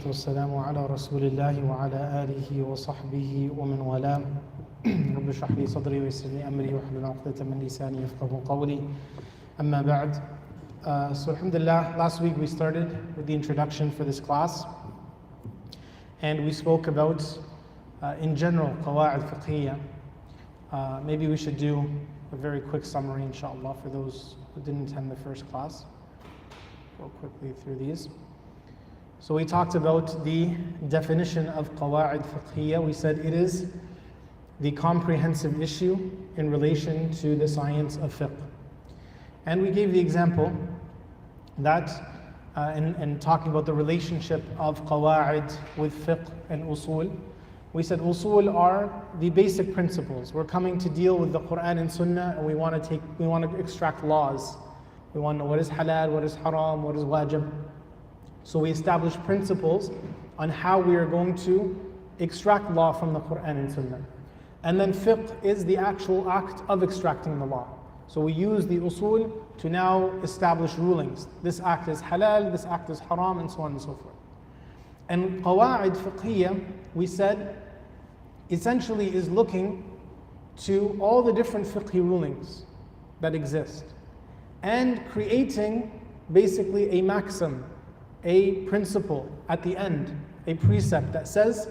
والسلام على رسول الله وعلى آله وصحبه ومن والاه رب اشرح لي صدري ويسر لي أمري واحلل عقدة من لساني يفقهوا قولي أما بعد. So alhamdulillah, last week we started with the introduction for this class, and we spoke about in general Qawa'id Fiqhiyya. Maybe we should do a very quick summary inshallah for those who didn't attend the first class. Go quickly through these. So we talked about the definition of Qawa'id Fiqhiyya. We said it is the comprehensive issue in relation to the science of fiqh. And we gave the example that in talking about the relationship of Qawa'id with fiqh and usul, we said usul are the basic principles. We're coming to deal with the Quran and Sunnah, and we want to extract laws. We want to know what is halal, what is haram, what is wajib. So we establish principles on how we are going to extract law from the Quran and Sunnah. And then fiqh is the actual act of extracting the law. So we use the usul to now establish rulings. This act is halal, this act is haram, and so on and so forth. And Qawa'id Fiqhiyya, we said, essentially is looking to all the different fiqhi rulings that exist and creating basically a maxim, a principle at the end, a precept that says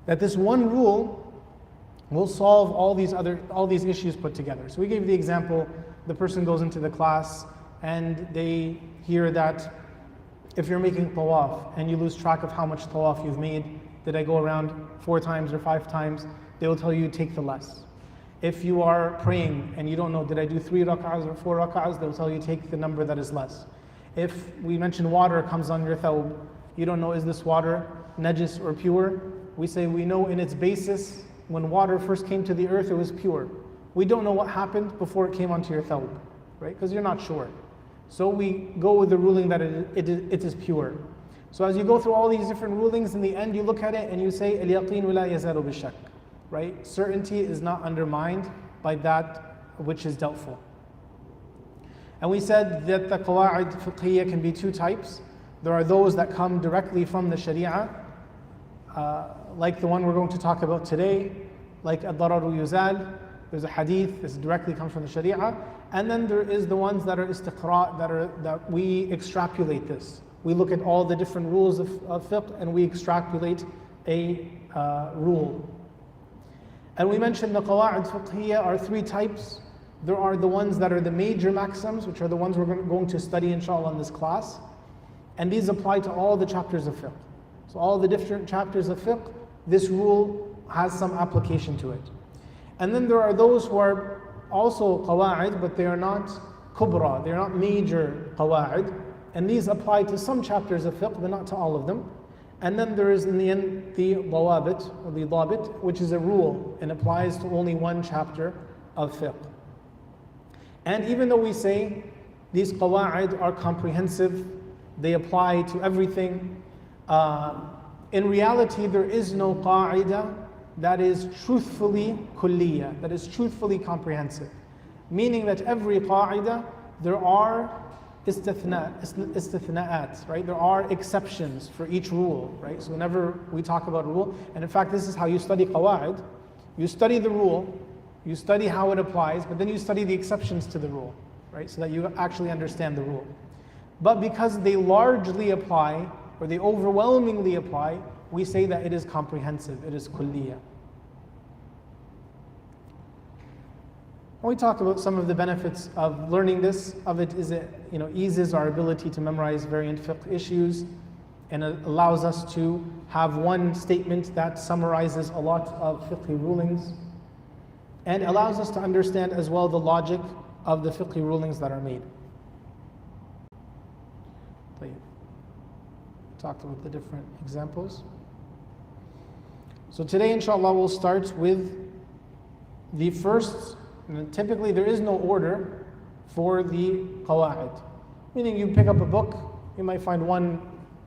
that this one rule will solve all these issues put together. So we gave the example, the person goes into the class and they hear that if you're making tawaf and you lose track of how much tawaf you've made, did I go around 4 times or 5 times, they will tell you take the less. If you are praying and you don't know, did I do 3 rak'ahs or 4 rak'ahs, they'll tell you take the number that is less. If we mention water comes on your thawb, you don't know is this water najis or pure, we say we know in its basis, when water first came to the earth it was pure. We don't know what happened before it came onto your thawb, right? Because you're not sure. So we go with the ruling that it is pure. So as you go through all these different rulings, in the end you look at it and you say, al-yaqeen la yazalu bishak, right? Certainty is not undermined by that which is doubtful. And we said that the Qawa'id Fiqhiyya can be 2 types. There are those that come directly from the Sharia, like the one we're going to talk about today, like ad-dararu yuzal. There's a hadith that directly comes from the Sharia. And then there is the ones that are istiqra', that we extrapolate this. We look at all the different rules of fiqh and we extrapolate a rule. And we mentioned the Qawa'id Fiqhiyya are 3 types. There are the ones that are the major maxims, which are the ones we're going to study inshallah in this class. And these apply to all the chapters of fiqh. So all the different chapters of fiqh, this rule has some application to it. And then there are those who are also qawa'id, but they are not kubra, they are not major qawa'id. And these apply to some chapters of fiqh, but not to all of them. And then there is in the end the dawabit, or the dabit, which is a rule and applies to only one chapter of fiqh. And even though we say these qawa'id are comprehensive, they apply to everything, in reality there is no qa'idah that is truthfully kulliyya, that is truthfully comprehensive. Meaning that every qa'idah, there are istithna'at, right? There are exceptions for each rule, right? So whenever we talk about a rule, and in fact this is how you study qawa'id, you study the rule, you study how it applies, but then you study the exceptions to the rule, right? So that you actually understand the rule. But because they largely apply, or they overwhelmingly apply, we say that it is comprehensive, it is kulliyya. When we talk about some of the benefits of learning this, of it is it eases our ability to memorize variant fiqh issues, and it allows us to have one statement that summarizes a lot of fiqhi rulings, and allows us to understand as well the logic of the fiqhi rulings that are made. Talked about the different examples. So today inshallah we'll start with the first, and typically there is no order for the qawa'id. Meaning you pick up a book, you might find one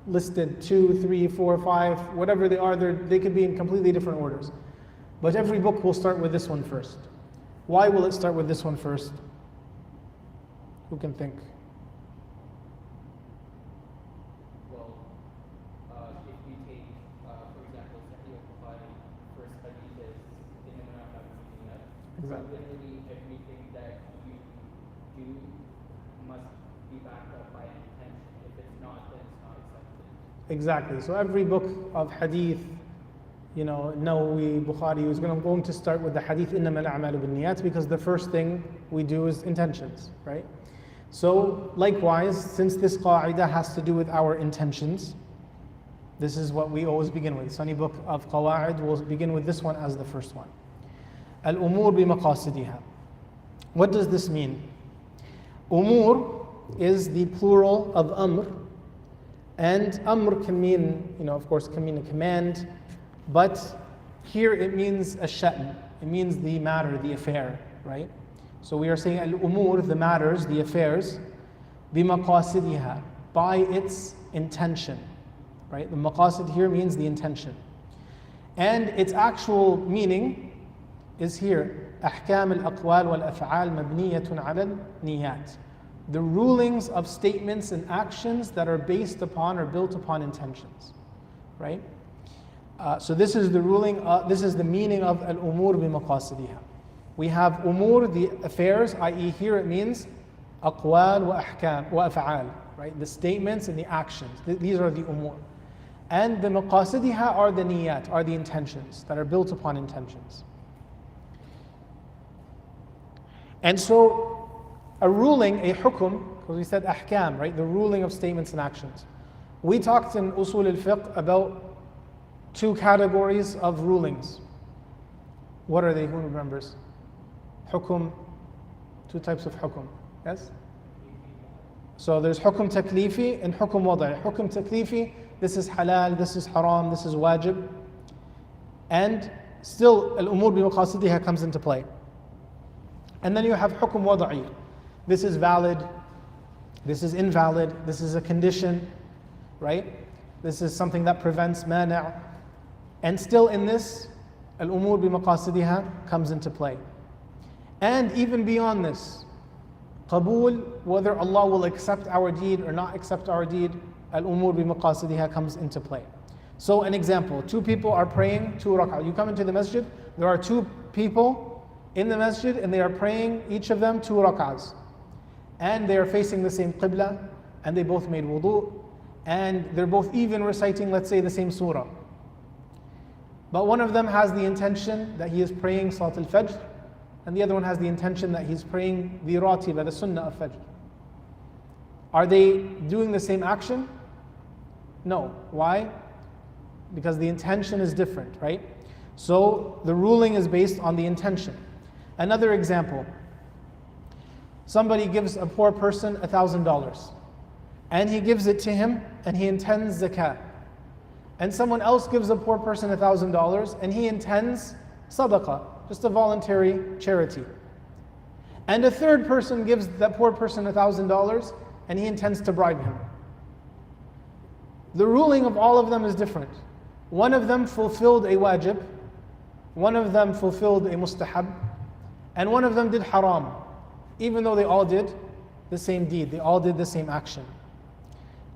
listed, 2, 3, 4, 5, whatever they are, they could be in completely different orders. But every book will start with this one first. Why will it start with this one first? Who can think? Well, Exactly. Literally everything that you do must be backed up by an intention. If it's not, then it's not accepted. Exactly. So every book of hadith, Nawawi, Bukhari is going to start with the hadith إِنَّمَا الْأَعْمَالُ بِالنِّيَّاتِ, because the first thing we do is intentions, right? So likewise, since this qa'idah has to do with our intentions, this is what we always begin with. So any book of Qawa'id will begin with this one as the first one. Al-umur bi-maqasidiha. What does this mean? Umur is the plural of amr, and amr can mean, of course, can mean a command, but here it means a sha'n. It means the matter, the affair, right? So we are saying al-umur, the matters, the affairs, bi-maqasidiha, by its intention, right? The maqasid here means the intention. And its actual meaning is here, أحكام الأقوال والأفعال مبنية على النيات. The rulings of statements and actions that are based upon or built upon intentions, right? So this is the ruling, this is the meaning of al-umur bi-maqasidiha. We have umur, the affairs, i.e. here it means aqwal wa ahkam wa af'al, right? The statements and the actions. These are the umur. And the maqasidiha are the niyat, are the intentions that are built upon intentions. And so a ruling, a hukum, because we said ahkam, right? The ruling of statements and actions. We talked in usul al-fiqh about two categories of rulings. What are they? Who remembers? Hukum, two types of hukum. Yes? So there's hukum taklifi and hukum wada'i. Hukum taklifi, this is halal, this is haram, this is wajib. And still, al-umur bi-maqasidiha comes into play. And then you have hukum wada'i. This is valid, this is invalid, this is a condition, right? This is something that prevents mana'. And still in this, al-umur bi-maqasidiha comes into play. And even beyond this, qabul, whether Allah will accept our deed or not accept our deed, al-umur bi-maqasidiha comes into play. So an example, two people are praying 2 rak'ah. You come into the masjid, there are two people in the masjid and they are praying, each of them 2 rak'ahs. And they are facing the same qibla, and they both made wudu, and they're both even reciting, let's say, the same surah. But one of them has the intention that he is praying Salat al-Fajr, and the other one has the intention that he's praying the ratiba, the sunnah of Fajr. Are they doing the same action? No. Why? Because the intention is different, right? So the ruling is based on the intention. Another example, somebody gives a poor person $1,000, and he gives it to him, and he intends zakah. And someone else gives a poor person $1,000 and he intends sadaqah, just a voluntary charity. And a third person gives that poor person $1,000 and he intends to bribe him. The ruling of all of them is different. One of them fulfilled a wajib, one of them fulfilled a mustahab, and one of them did haram, even though they all did the same deed, they all did the same action.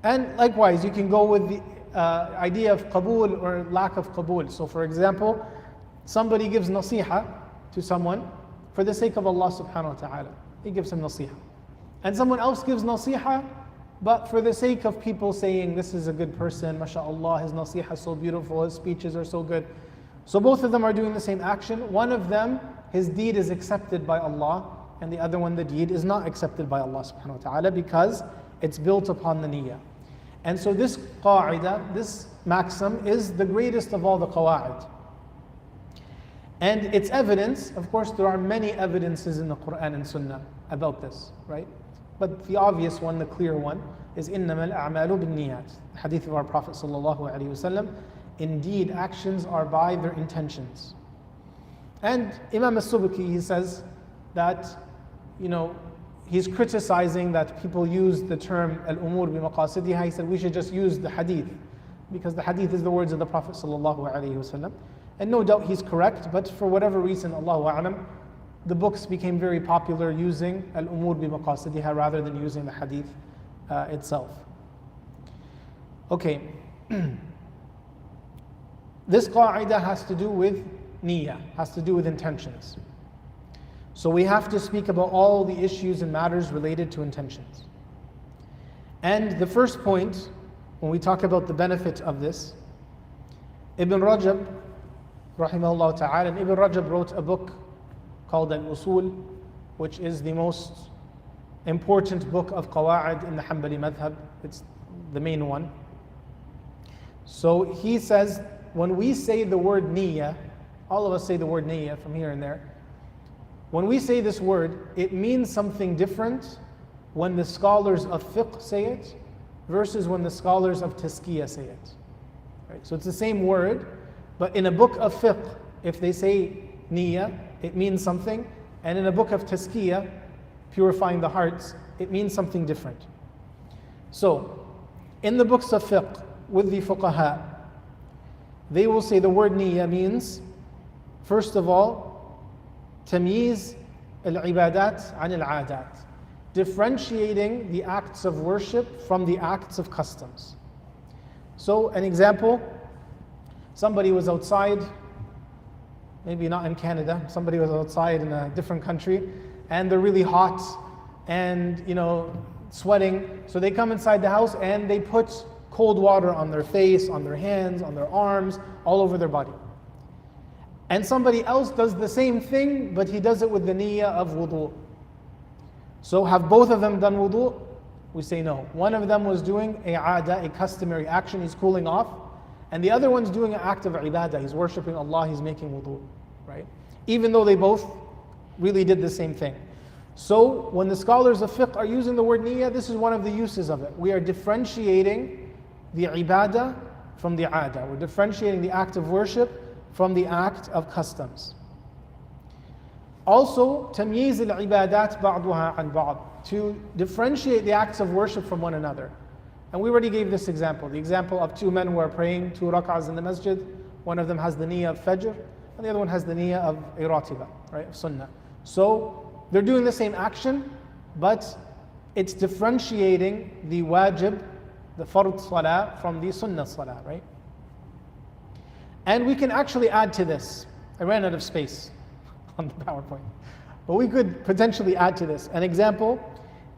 And likewise, you can go with the idea of qabul or lack of qabul. So for example, somebody gives nasiha to someone for the sake of Allah subhanahu wa ta'ala. He gives him nasiha. And someone else gives nasiha, but for the sake of people saying, this is a good person, mashallah, his nasiha is so beautiful, his speeches are so good. So both of them are doing the same action. One of them, his deed is accepted by Allah, and the other one, the deed is not accepted by Allah subhanahu wa ta'ala because it's built upon the niyyah. And so this qa'idah, this maxim is the greatest of all the qawa'id. And its evidence, of course, there are many evidences in the Quran and Sunnah about this, right? But the obvious one, the clear one, is إِنَّمَا الْأَعْمَالُ بِالنِّيَّاتِ. The hadith of our Prophet sallallahu alaihi wasallam. Indeed, actions are by their intentions. And Imam al-Subki, he says that, he's criticizing that people use the term al-umur bi-maqasidiha. He said we should just use the hadith because the hadith is the words of the Prophet sallallahu alaihi wasallam. And no doubt he's correct, but for whatever reason, Allahu a'lam, the books became very popular using al-umur bi-maqasidiha rather than using the hadith itself. Okay. This qa'idah has to do with niyyah, has to do with intentions. So we have to speak about all the issues and matters related to intentions. And the first point, when we talk about the benefit of this, Ibn Rajab, rahimahullah ta'ala, and Ibn Rajab wrote a book called Al-Usul, which is the most important book of Qawa'id in the Hanbali madhab. It's the main one. So he says, when we say the word niyyah, all of us say the word niyyah from here and there. When we say this word, it means something different when the scholars of fiqh say it versus when the scholars of tazkiyah say it. Right? So it's the same word, but in a book of fiqh, if they say niyyah, it means something, and in a book of tazkiyah, purifying the hearts, it means something different. So, in the books of fiqh, with the fuqaha, they will say the word niyyah means, first of all, tamyiz al-ibadat an al-adat, differentiating the acts of worship from the acts of customs. So, an example, somebody was outside, maybe not in Canada, somebody was outside in a different country, and they're really hot and sweating. So they come inside the house and they put cold water on their face, on their hands, on their arms, all over their body. And somebody else does the same thing, but he does it with the niyyah of wudu. So have both of them done wudu? We say no. One of them was doing a customary action, he's cooling off, and the other one's doing an act of ibadah, he's worshipping Allah, he's making wudu, right? Even though they both really did the same thing. So when the scholars of fiqh are using the word niyyah, this is one of the uses of it. We are differentiating the ibadah from the adah. We're differentiating the act of worship from the act of customs. Also, tamyiz al-ibadat ba'duha an ba'd, to differentiate the acts of worship from one another. And we already gave this example, the example of two men who are praying 2 rak'ahs in the masjid. One of them has the niyyah of fajr, and the other one has the niyyah of iratiba, right, of sunnah. So they're doing the same action, but it's differentiating the wajib, the fard salah, from the sunnah salah, right? And we can actually add to this. I ran out of space on the PowerPoint, but we could potentially add to this. An example,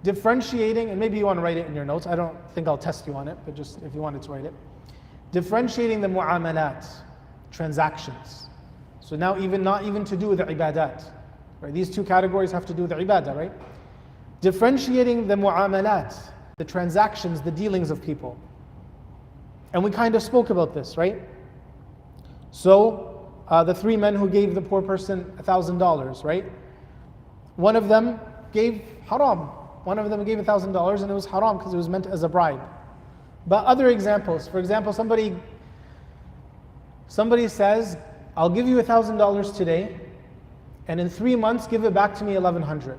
differentiating, and maybe you want to write it in your notes, I don't think I'll test you on it, but just if you wanted to write it. Differentiating the mu'amalat, transactions. So now not even to do with the ibadat. Right? These two categories have to do with the ibadah, right? Differentiating the mu'amalat, the transactions, the dealings of people. And we kind of spoke about this, right? So, the 3 men who gave the poor person $1,000, right? One of them gave haram. One of them gave $1,000 and it was haram because it was meant as a bribe. But other examples, for example, somebody says, I'll give you $1,000 today, and in 3 months give it back to me 1,100.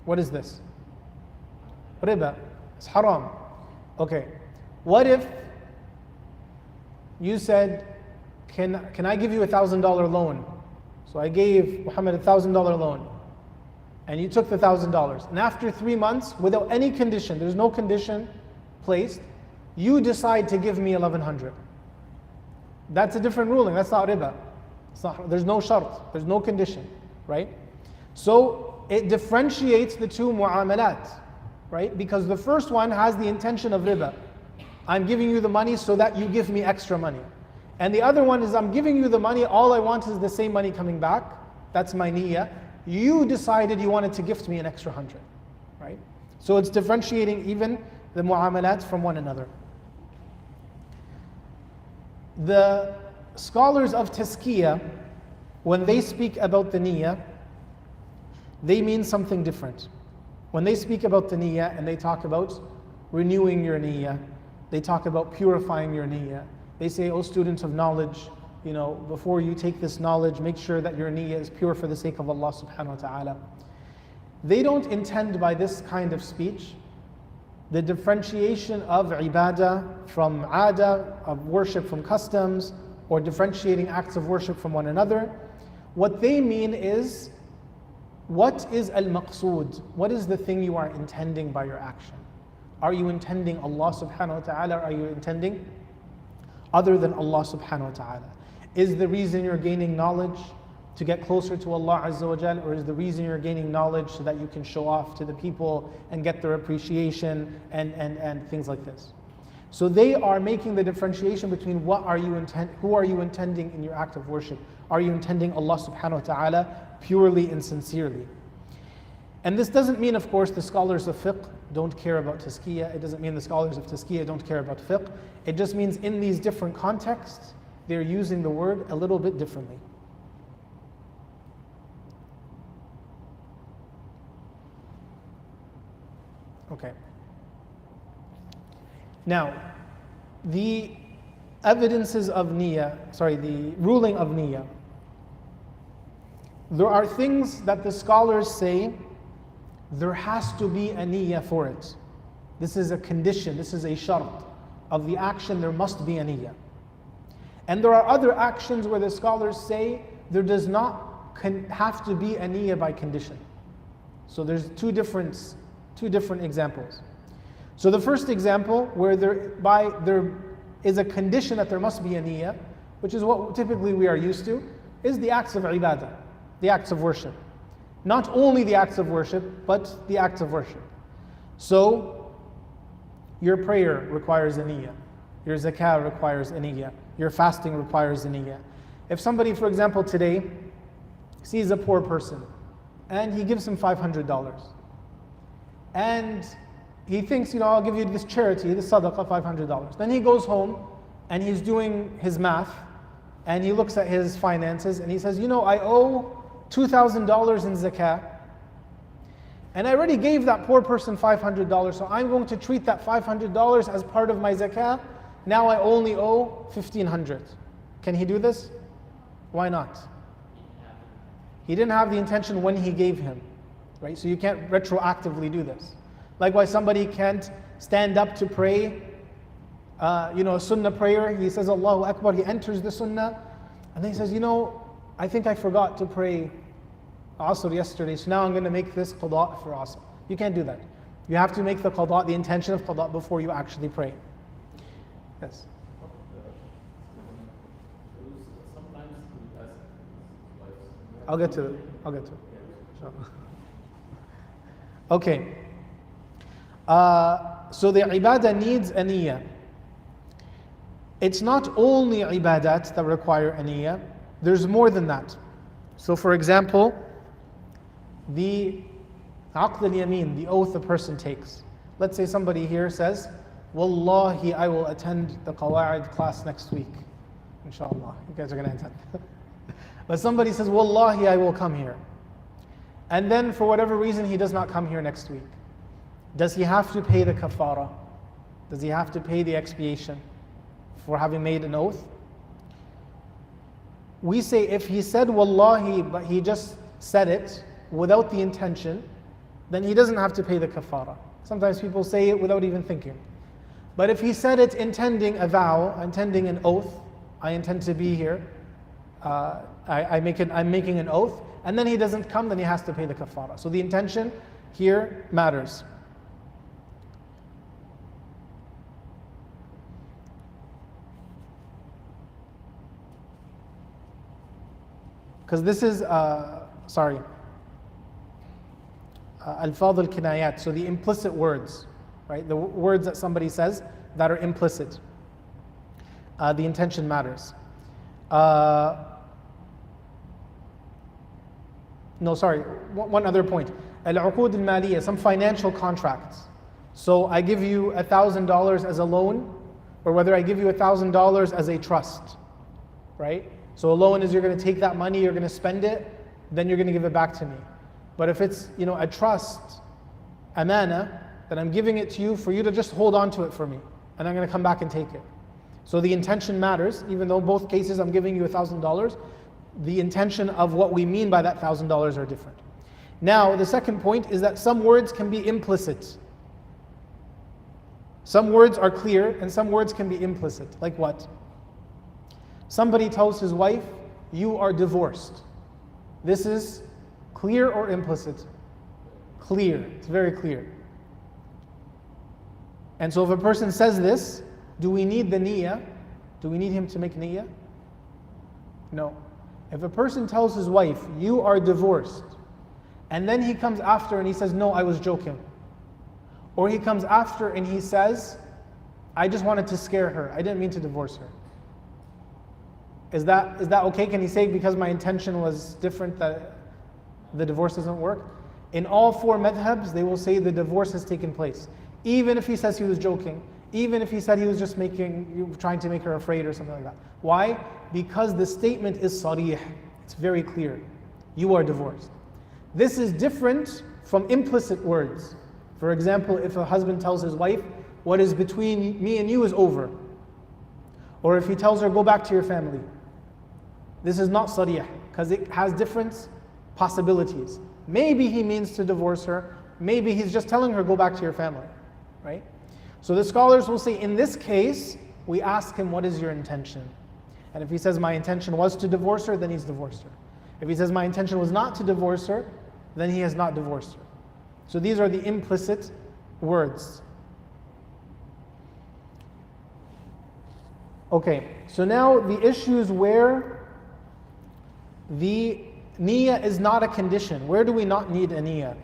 What is this? Riba. It's haram. Okay. What if you said, can I give you $1,000 loan? So I gave Muhammad $1,000 loan, and you took the $1,000. And after 3 months, without any condition, there's no condition placed, you decide to give me 1,100. That's a different ruling. That's not riba. There's no shart. There's no condition, right? So it differentiates the two mu'amalat, right? Because the first one has the intention of riba. I'm giving you the money so that you give me extra money. And the other one is I'm giving you the money, all I want is the same money coming back. That's my niyyah. You decided you wanted to gift me an extra 100, right? So it's differentiating even the mu'amalat from one another. The scholars of tazkiyah, when they speak about the niyyah, they mean something different. When they speak about the niyyah and they talk about renewing your niyyah, they talk about purifying your niyyah. They say, oh students of knowledge, before you take this knowledge, make sure that your niyyah is pure for the sake of Allah subhanahu wa ta'ala. They don't intend by this kind of speech the differentiation of ibadah from adah, of worship from customs, or differentiating acts of worship from one another. What they mean is, what is al-maqsood? What is the thing you are intending by your action? Are you intending Allah subhanahu wa ta'ala? Are you intending other than Allah subhanahu wa ta'ala? Is the reason you're gaining knowledge? to get closer to Allah Azza wa Jal, or is the reason you're gaining knowledge so that you can show off to the people and get their appreciation and things like this? So they are making the differentiation between who are you intending in your act of worship? Are you intending Allah subhanahu wa ta'ala purely and sincerely? And this doesn't mean, of course, the scholars of fiqh don't care about tazkiyah. It doesn't mean the scholars of tazkiyah don't care about fiqh. It just means in these different contexts, they're using the word a little bit differently. Okay. Now, the evidences of the ruling of niyyah. There are things that the scholars say there has to be a niyyah for it. This is a condition, this is a shart of the action, there must be a niyyah. And there are other actions where the scholars say there does not have to be a niyyah by condition. So there's two different examples. So the first example, where there is a condition that there must be a niyyah, which is what typically we are used to, is the acts of ibadah, the acts of worship. Not only the acts of worship, but the acts of worship. So, your prayer requires a niyyah. Your zakah requires a niyyah. Your fasting requires a niyyah. If somebody, for example, today sees a poor person and he gives him $500, and he thinks, I'll give you this charity, this sadaqah, $500. Then he goes home and he's doing his math and he looks at his finances and he says, I owe $2,000 in zakah, and I already gave that poor person $500, so I'm going to treat that $500 as part of my zakah. Now I only owe $1,500. Can he do this? Why not? He didn't have the intention when he gave him, right? So you can't retroactively do this. Likewise, somebody can't stand up to pray, a sunnah prayer. He says Allahu Akbar, he enters the sunnah, and then he says, I think I forgot to pray Asr yesterday, so now I'm going to make this qada for Asr. You can't do that. You have to make the qada, the intention of qada, before you actually pray. Yes? I'll get to it. Okay. So the ibadah needs a niyyah. It's not only ibadat that require a niyyah, there's more than that. So for example, the aqd al-yamin, the oath a person takes. Let's say somebody here says, Wallahi, I will attend the Qawa'id class next week. Inshallah, you guys are going to attend. But somebody says, Wallahi, I will come here. And then for whatever reason, he does not come here next week. Does he have to pay the kafara? Does he have to pay the expiation for having made an oath? We say if he said Wallahi, but he just said it without the intention, then he doesn't have to pay the kafara. Sometimes people say it without even thinking. But if he said it intending a vow, intending an oath, I intend to be here, I'm making an oath, and then he doesn't come, then he has to pay the kafara. So the intention here matters. Because this is, alfadh al-kinayat, so the implicit words, right? The words that somebody says that are implicit. The intention matters. One other point. Al-uqud al-maliyya, some financial contracts. So I give you $1,000 as a loan, or whether I give you $1,000 as a trust, right? So a loan is you're going to take that money, you're going to spend it, then you're going to give it back to me. But if it's a trust, amana, then I'm giving it to you for you to just hold on to it for me, and I'm going to come back and take it. So the intention matters, even though both cases I'm giving you $1,000, the intention of what we mean by that $1,000 are different. Now, the second point is that some words can be implicit. Some words are clear and some words can be implicit. Like what? Somebody tells his wife, you are divorced. This is clear or implicit? Clear. It's very clear. And so if a person says this, do we need the niyyah? Do we need him to make niyyah? No. If a person tells his wife, you are divorced, and then he comes after and he says, no, I was joking. Or he comes after and he says, I just wanted to scare her, I didn't mean to divorce her. Is that okay? Can he say, because my intention was different, that the divorce doesn't work? In all four madhabs, they will say the divorce has taken place. Even if he says he was joking, even if he said he was just trying to make her afraid or something like that. Why? Because the statement is sarih, it's very clear. You are divorced. This is different from implicit words. For example, if a husband tells his wife, what is between me and you is over. Or if he tells her, go back to your family. This is not sarih, because it has different possibilities. Maybe he means to divorce her, maybe he's just telling her, go back to your family, right? So the scholars will say, in this case, we ask him, what is your intention? And if he says, my intention was to divorce her, then he's divorced her. If he says, my intention was not to divorce her, then he has not divorced her. So these are the implicit words. Okay, so now the issues where the niyyah is not a condition. Where do we not need a niyyah?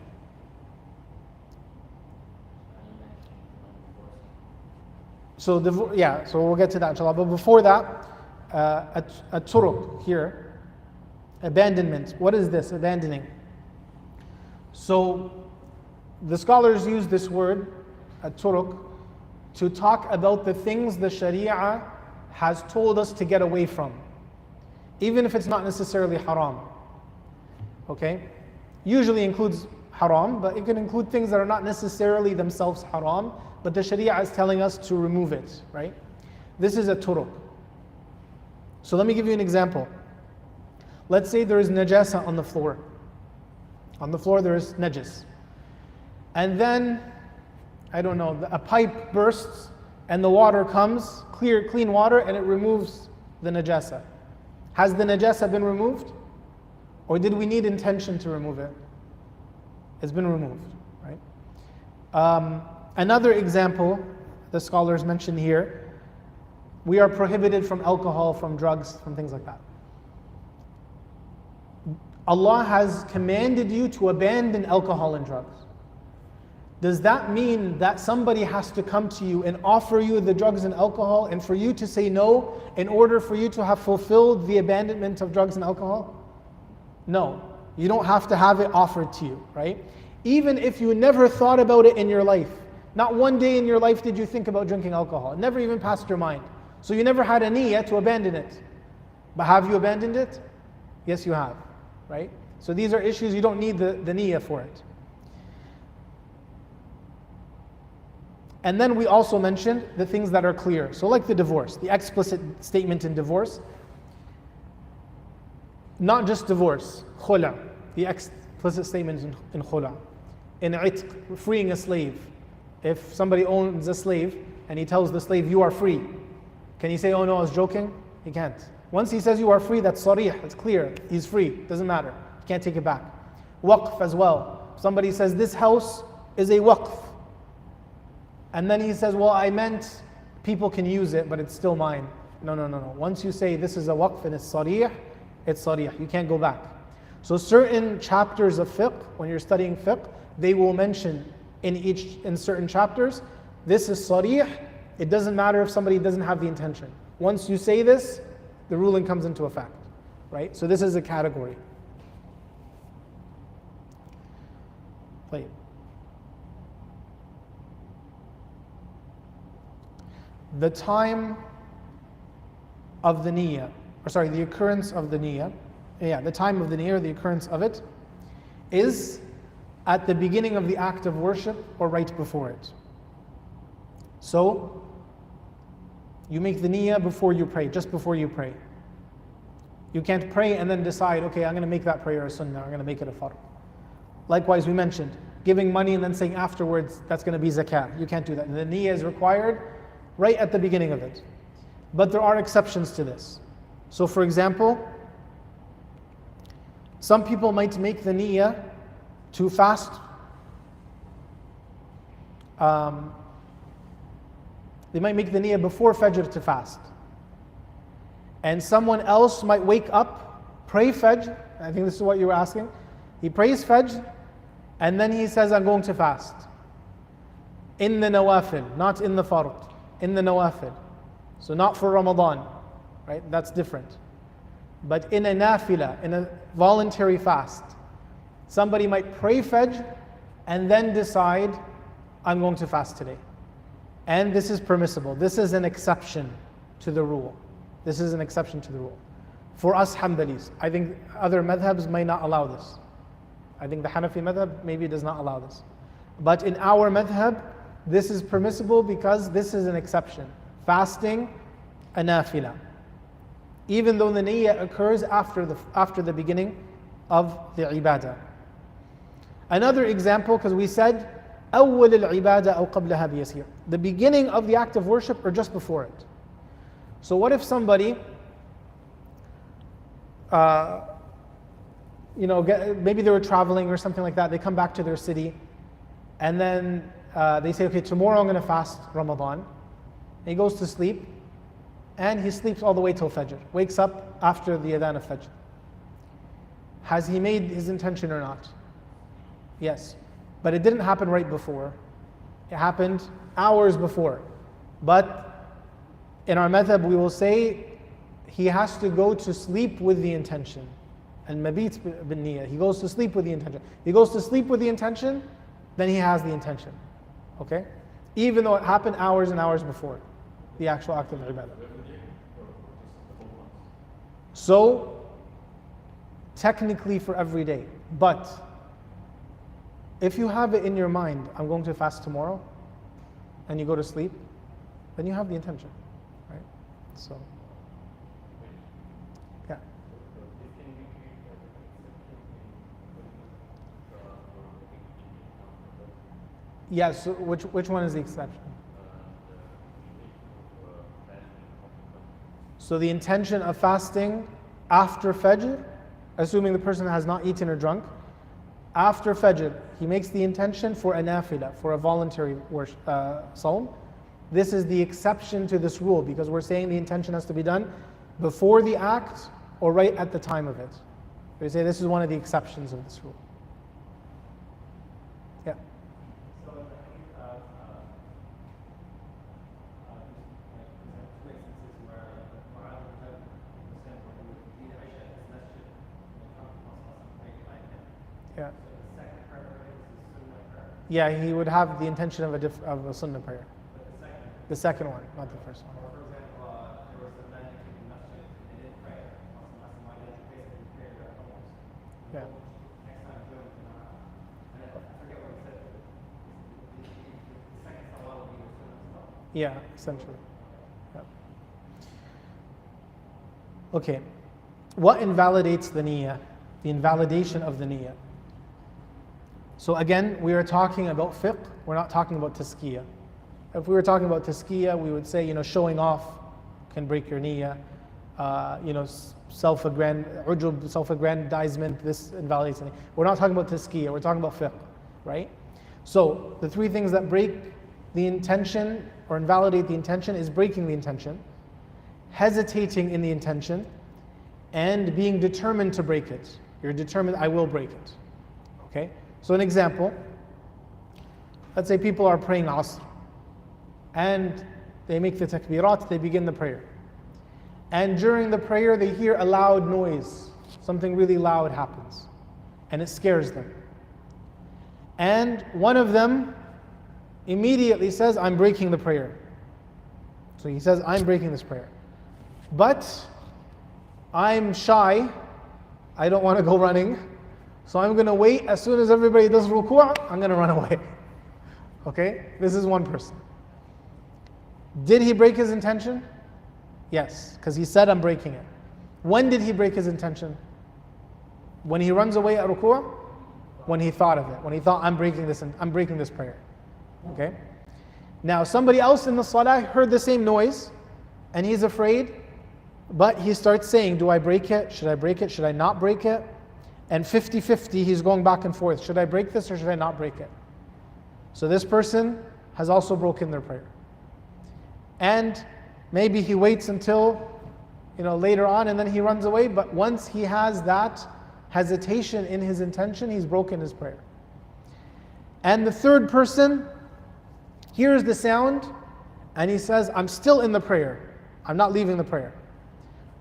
So we'll get to that inshallah. But before that, a turuq here, abandonment. What is this, abandoning? So the scholars use this word, a turuq, to talk about the things the Sharia has told us to get away from, even if it's not necessarily haram. Okay? Usually includes haram, but it can include things that are not necessarily themselves haram, but the Sharia is telling us to remove it, right? This is a turuq. So let me give you an example. Let's say there is najasa on the floor. On the floor there is najis. And then, I don't know, a pipe bursts and the water comes, clean water, and it removes the najasa. Has the najasa been removed? Or did we need intention to remove it? It's been removed, right? Another example the scholars mention here, we are prohibited from alcohol, from drugs, from things like that. Allah has commanded you to abandon alcohol and drugs. Does that mean that somebody has to come to you and offer you the drugs and alcohol, and for you to say no in order for you to have fulfilled the abandonment of drugs and alcohol? No, you don't have to have it offered to you, right? Even if you never thought about it in your life, not one day in your life did you think about drinking alcohol, it never even passed your mind. So you never had a niyyah to abandon it. But have you abandoned it? Yes, you have, right? So these are issues you don't need the niyyah for it. And then we also mentioned the things that are clear. So like the divorce, the explicit statement in divorce. Not just divorce, khula, the explicit statement in khula. In itq, freeing a slave. If somebody owns a slave and he tells the slave, you are free, can he say, oh no, I was joking? He can't. Once he says you are free, that's sarih, that's clear. He's free, doesn't matter. He can't take it back. Waqf as well. Somebody says, this house is a waqf. And then he says, well, I meant people can use it, but it's still mine. No. Once you say this is a waqf and it's sarih, you can't go back. So certain chapters of fiqh, when you're studying fiqh, they will mention in certain chapters, this is sarih, it doesn't matter if somebody doesn't have the intention. Once you say this, the ruling comes into effect, right? So this is a category. Play. The time of the niyyah, the occurrence of the niyyah, the time of the niyyah, or the occurrence of it, is at the beginning of the act of worship or right before it. So, you make the niyyah before you pray, just before you pray. You can't pray and then decide, okay, I'm going to make that prayer a sunnah, I'm going to make it a fard. Likewise, we mentioned, giving money and then saying afterwards, that's going to be zakat. You can't do that. The niyyah is required right at the beginning of it. But there are exceptions to this. So for example, some people might make the niyyah to fast they might make the niyyah before Fajr to fast. And someone else might wake up pray Fajr, I think this is what you were asking. He prays Fajr, and then he says, I'm going to fast. In the nawafil, not in the fard, in the nawafil. So not for Ramadan, right? That's different. But in a nafila, in a voluntary fast, somebody might pray Fajr and then decide, I'm going to fast today. And this is permissible. This is an exception to the rule. This is an exception to the rule. For us Hanbalis, I think other madhabs may not allow this. I think the Hanafi madhab maybe does not allow this. But in our madhab, this is permissible because this is an exception. Fasting, a nafila. Even though the niyyah occurs after the beginning of the ibadah. Another example, because we said, أول العبادة أو قبلها بيسير. The beginning of the act of worship or just before it. So what if somebody, maybe they were traveling or something like that, they come back to their city, and then they say, okay, tomorrow I'm going to fast Ramadan. And he goes to sleep, and he sleeps all the way till Fajr, wakes up after the adhan of Fajr. Has he made his intention or not? Yes. But it didn't happen right before. It happened hours before. But in our madhab, we will say he has to go to sleep with the intention. And mabit bin niyyah. He goes to sleep with the intention. He goes to sleep with the intention, then he has the intention. Okay? Even though it happened hours and hours before the actual act of ibadah. So, technically for every day. But if you have it in your mind, I'm going to fast tomorrow, and you go to sleep, then you have the intention, right? So, yeah. Yes. So which one is the exception? So the intention of fasting after Fajr, assuming the person has not eaten or drunk, after Fajr, he makes the intention for a nafila, for a voluntary sawm. This is the exception to this rule because we're saying the intention has to be done before the act or right at the time of it. We say this is one of the exceptions of this rule. Yeah. So in the case of two instances where the Quran would have would be the Aisha in this masjid and come to like him. Yeah. So the second prayer is sunnah prayer. Yeah, he would have the intention of a sunnah prayer. But The second one, not the first one. or for example, there was a man in the masjid and they didn't pray. Why did you basically pray their homes? Yeah. Next time do it. And I forget what he said. The second salah will be the sunnah as well. Yeah, essentially. Yeah. Okay. What invalidates the niyyah? The invalidation of the niyyah. So again, we are talking about fiqh, we're not talking about tazkiyah. If we were talking about tazkiyah, we would say, showing off can break your niyyah. Self-aggrandizement, this invalidates the niyyah. We're not talking about tazkiyah, we're talking about fiqh, right? So the three things that break the intention or invalidate the intention is breaking the intention, hesitating in the intention, and being determined to break it. You're determined, I will break it. Okay? So an example, let's say people are praying Asr, and they make the takbirat, they begin the prayer. And during the prayer they hear a loud noise, something really loud happens, and it scares them. And one of them immediately says, I'm breaking the prayer. So he says, I'm breaking this prayer. But I'm shy, I don't want to go running, so I'm going to wait. As soon as everybody does ruku', I'm going to run away. Okay? This is one person. Did he break his intention? Yes, because he said, I'm breaking it. When did he break his intention? When he runs away at ruku'? When he thought of it. When he thought, I'm breaking this prayer. Okay? Now, somebody else in the salah heard the same noise, and he's afraid, but he starts saying, do I break it? Should I break it? Should I not break it? And 50-50, he's going back and forth. Should I break this or should I not break it? So this person has also broken their prayer. And maybe he waits until later on, and then he runs away. But once he has that hesitation in his intention, he's broken his prayer. And the third person hears the sound and he says, I'm still in the prayer. I'm not leaving the prayer.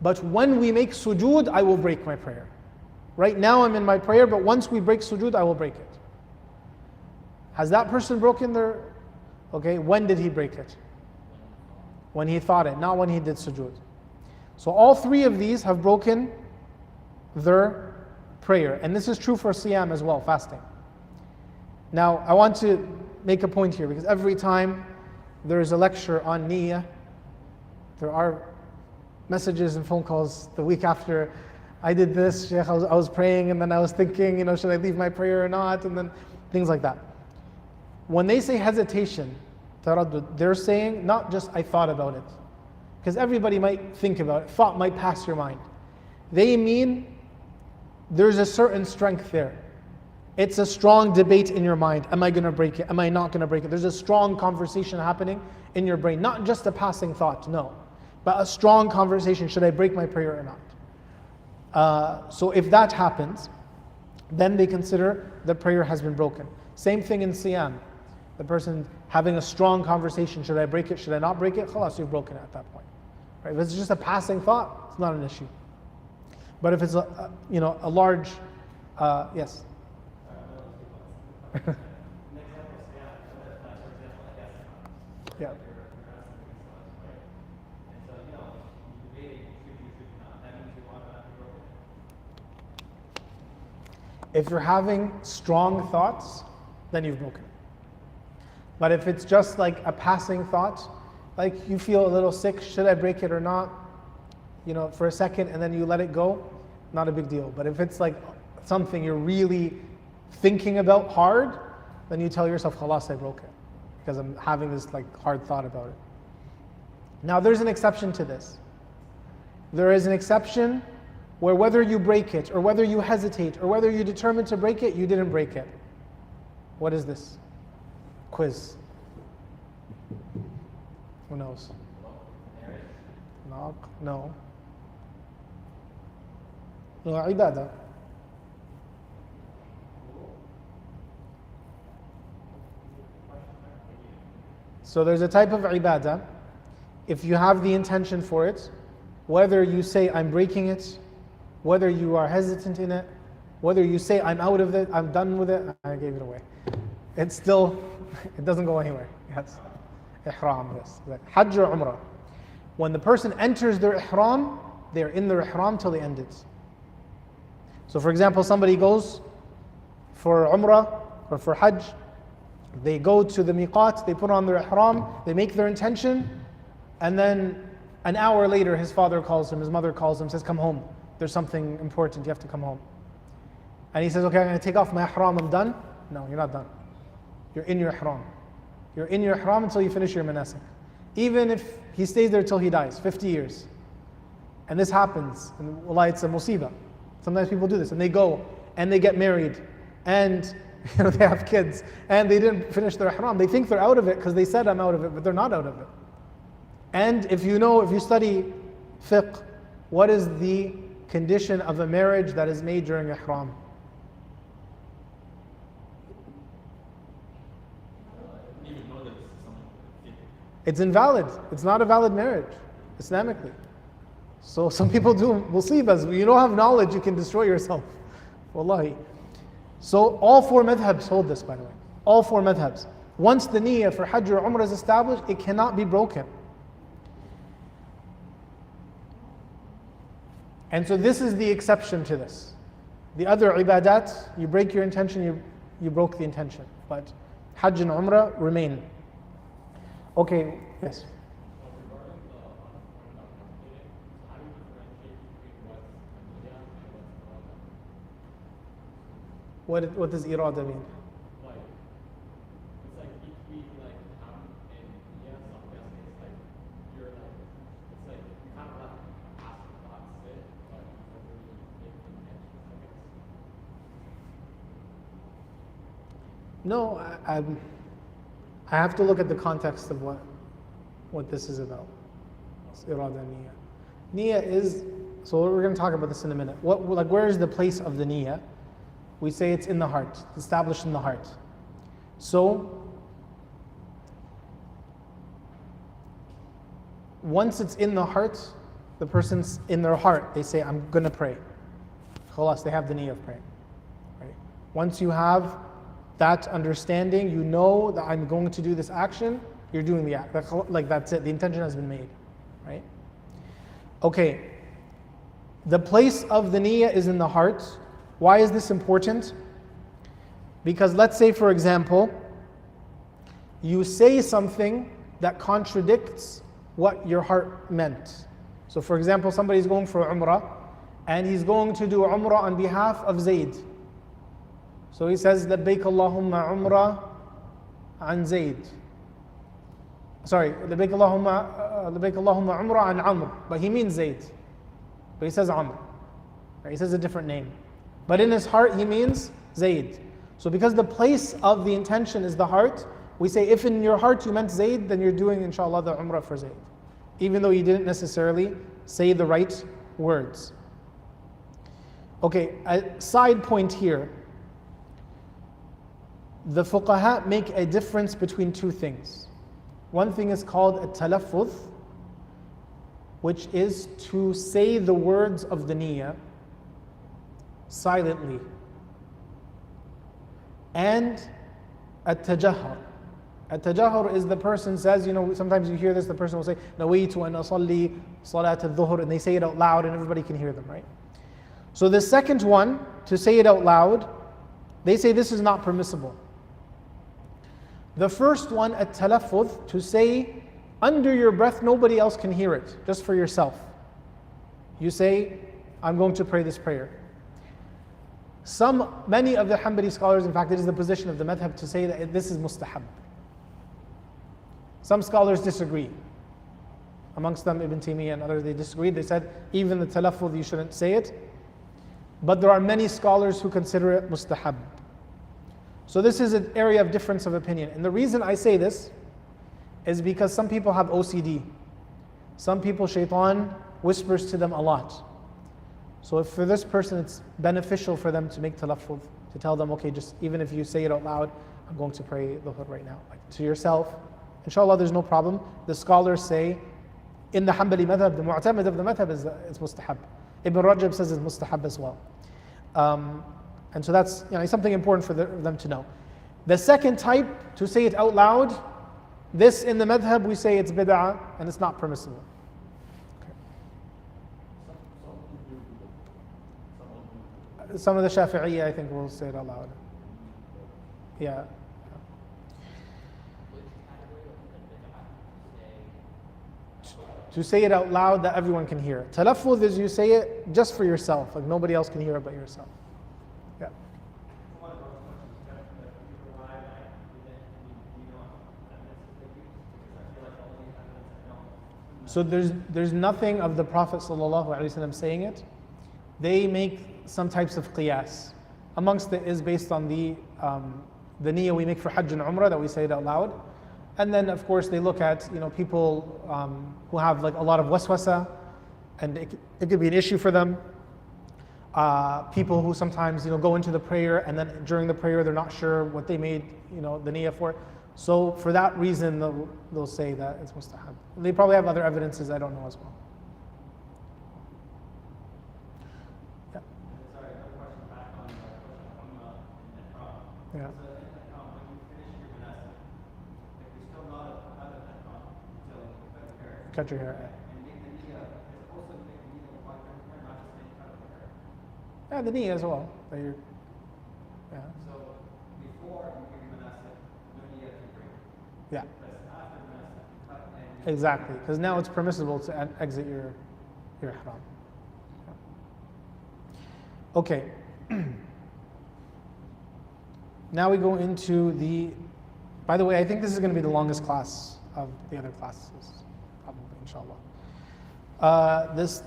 But when we make sujood, I will break my prayer. Right now I'm in my prayer, but once we break sujood, I will break it. Has that person broken their... Okay, when did he break it? When he thought it, not when he did sujood. So all three of these have broken their prayer. And this is true for siyam as well, fasting. Now, I want to make a point here, because every time there is a lecture on niyyah, there are messages and phone calls the week after, I did this, Sheikh, I was praying, and then I was thinking, should I leave my prayer or not, and then things like that. When they say hesitation, taraddud, they're saying not just I thought about it, because everybody might think about it, thought might pass your mind. They mean there's a certain strength there. It's a strong debate in your mind. Am I going to break it? Am I not going to break it? There's a strong conversation happening in your brain, not just a passing thought, no, but a strong conversation. Should I break my prayer or not? So if that happens, then they consider the prayer has been broken. Same thing in siyam. The person having a strong conversation, should I break it, should I not break it? Khalas, you've broken it at that point. Right? If it's just a passing thought, it's not an issue. But if it's a large, yes. Yeah. If you're having strong thoughts, then you've broken it. But if it's just like a passing thought, like you feel a little sick, should I break it or not? For a second, and then you let it go, not a big deal. But if it's like something you're really thinking about hard, then you tell yourself, khalas, I broke it, because I'm having this like hard thought about it. Now there's an exception to this. There is an exception where whether you break it, or whether you hesitate, or whether you determine to break it, you didn't break it. What is this? Quiz. Who knows? Knock? No. No, ibadah. So there's a type of ibadah, if you have the intention for it, whether you say I'm breaking it, whether you are hesitant in it, whether you say I'm out of it, I'm done with it, I gave it away. It's still, it doesn't go anywhere. Yes. Ihram, yes. Hajj or Umrah. When the person enters their ihram, they're in their ihram till they end it. So for example, somebody goes for Umrah or for Hajj, they go to the miqat, they put on their ihram, they make their intention, and then an hour later his father calls him, his mother calls him, says, come home. There's something important, you have to come home. And he says, okay, I'm going to take off my ihram, I'm done. No, you're not done. You're in your ihram. You're in your ihram until you finish your manasik. Even if he stays there till he dies, 50 years. And this happens, and wallah, it's a musibah. Sometimes people do this, and they go, and they get married, and they have kids, and they didn't finish their ihram. They think they're out of it because they said I'm out of it, but they're not out of it. And if you study fiqh, what is the condition of a marriage that is made during ihram? It's invalid. It's not a valid marriage, Islamically. So some people do musibas. You don't have knowledge, you can destroy yourself. Wallahi. So all four madhabs hold this, by the way. All four madhabs. Once the niyyah for Hajj or Umrah is established, it cannot be broken. And so this is the exception to this. The other ibadat, you break your intention, you broke the intention. But Hajj and Umrah remain. Okay, yes. What does irada mean? Like, it's like each week, like, and yeah, so I'm guessing it's like, you're like, it's like, you kind of let past the thoughts sit, but you don't really make the intentions, I guess. No, I have to look at the context of what this is about. It's irada niyya. Niyyah is, so we're going to talk about this in a minute. Where is the place of the niyyah? We say it's in the heart, established in the heart. So, once it's in the heart, the person's in their heart, they say, I'm going to pray. Khalas, they have the niyyah of praying. Right? Once you have that understanding, you know that I'm going to do this action, you're doing the act. Like that's it, the intention has been made. Right? Okay, the place of the niyyah is in the heart. Why is this important? Because let's say, for example, you say something that contradicts what your heart meant. So for example, somebody's going for Umrah, and he's going to do Umrah on behalf of Zayd. So he says, لبيك اللهم عمرة عن زيد. Sorry, لبيك اللهم عمرة عن عمرو. But he means Zayd. But he says Amr. Right? He says a different name. But in his heart he means Zayd. So because the place of the intention is the heart, we say if in your heart you meant Zayd, then you're doing inshallah the Umrah for Zayd. Even though you didn't necessarily say the right words. Okay, a side point here. The fuqaha make a difference between two things. One thing is called a talaffuz, which is to say the words of the niyyah silently. And a tajahhur. A tajahhur is the person says, sometimes you hear this, the person will say, Nawaitu an asalli salat al-dhuhr, and they say it out loud and everybody can hear them, right? So the second one, to say it out loud, they say this is not permissible. The first one, at talaffuz, to say under your breath, nobody else can hear it, just for yourself. You say, I'm going to pray this prayer. Many of the Hanbali scholars, in fact, it is the position of the madhab to say that this is mustahab. Some scholars disagree. Amongst them, Ibn Taymiyyah and others, they disagreed. They said, even the talaffuz, you shouldn't say it. But there are many scholars who consider it mustahab. So this is an area of difference of opinion. And the reason I say this is because some people have OCD. Some people, shaitan whispers to them a lot. So if for this person it's beneficial for them to make talaffuz, to tell them, okay, just even if you say it out loud, I'm going to pray dhuhr right now. Like to yourself, inshallah there's no problem. The scholars say, in the Hanbali madhab, the mu'tamid of the madhab is mustahab. Ibn Rajab says it's mustahab as well. And so that's something important for them to know. The second type, to say it out loud, this in the madhab we say it's bid'ah and it's not permissible. Okay. Some of the Shafi'iyya I think will say it out loud. Yeah. To say it out loud that everyone can hear. Talaffuz is you say it just for yourself, like nobody else can hear it but yourself. Yeah. So there's nothing of the Prophet ﷺ saying it. They make some types of qiyas. Amongst it is based on the niyyah we make for Hajj and Umrah, that we say it out loud. And then of course they look at people who have like a lot of waswasa, and it could be an issue for them. People who sometimes go into the prayer and then during the prayer they're not sure what they made the niyyah for. So for that reason they'll say that it's mustahab. They probably have other evidences I don't know as well. Yeah. Sorry, another question back on the question of Yeah. So in when you finish your manasik, if you're still not out of until you cut your hair. Cut your hair. And make the niyyah, it's also to make the niyyah while cutting your hair, not just make cut the hair. Yeah, the niyyah as well. That you're, yeah. So before you give your manasik, no niyyah to bring. Yeah. But after manasik, you cut and Exactly, because now it's permissible to exit your ihram. Okay. Now we go into by the way, I think this is going to be the longest class of the other classes, probably, inshallah.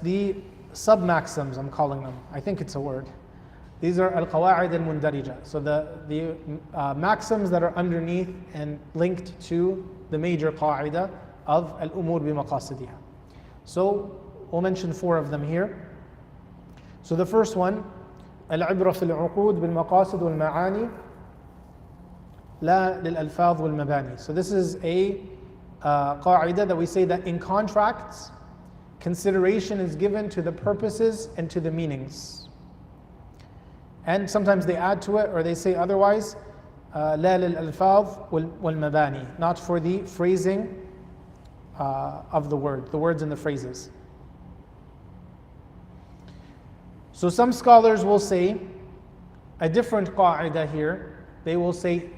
The sub-maxims, I'm calling them. I think it's a word. These are al-Qawa'id al-Mundarija. So the maxims that are underneath and linked to the major qa'idah of al-umur bi maqasidiha. So We'll mention 4 of them here. So the first one, العبرة في العقود بالمقاصد والمعاني لا للألفاظ والمباني. So this is a قاعدة that we say that in contracts, consideration is given to the purposes and to the meanings. And sometimes they add to it or they say otherwise, لا للألفاظ والمباني, not for the phrasing of the words and the phrases. So some scholars will say a different qa'idah here. They will say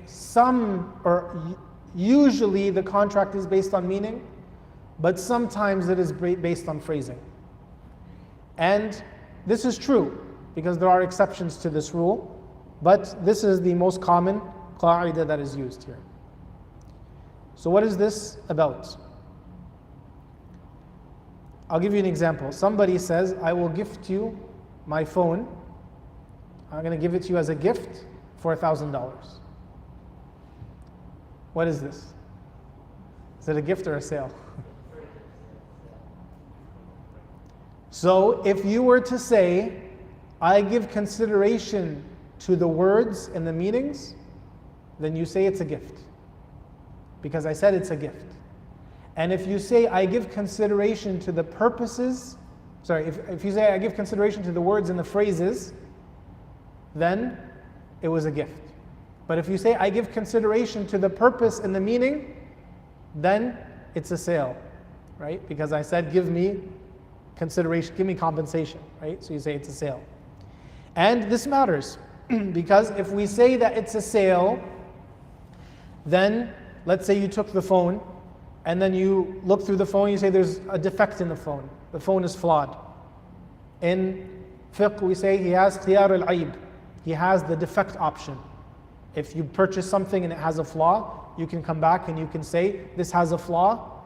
usually the contract is based on meaning, but sometimes it is based on phrasing. And this is true because there are exceptions to this rule, but this is the most common qa'idah that is used here. So what is this about? I'll give you an example. Somebody says, I will gift you my phone. I'm going to give it to you as a gift for $1,000. What is this? Is it a gift or a sale? So if you were to say, I give consideration to the words and the meanings, then you say it's a gift. Because I said it's a gift. And if you say, I give consideration to the purposes, if you say, I give consideration to the words and the phrases, then it was a gift. But if you say, I give consideration to the purpose and the meaning, then it's a sale, right? Because I said, give me consideration, give me compensation, right? So you say it's a sale. And this matters, because if we say that it's a sale, then let's say you took the phone, and then you look through the phone, you say there's a defect in the phone is flawed. In fiqh we say he has khiyar al-aib, he has the defect option. If you purchase something and it has a flaw, you can come back and you can say, this has a flaw,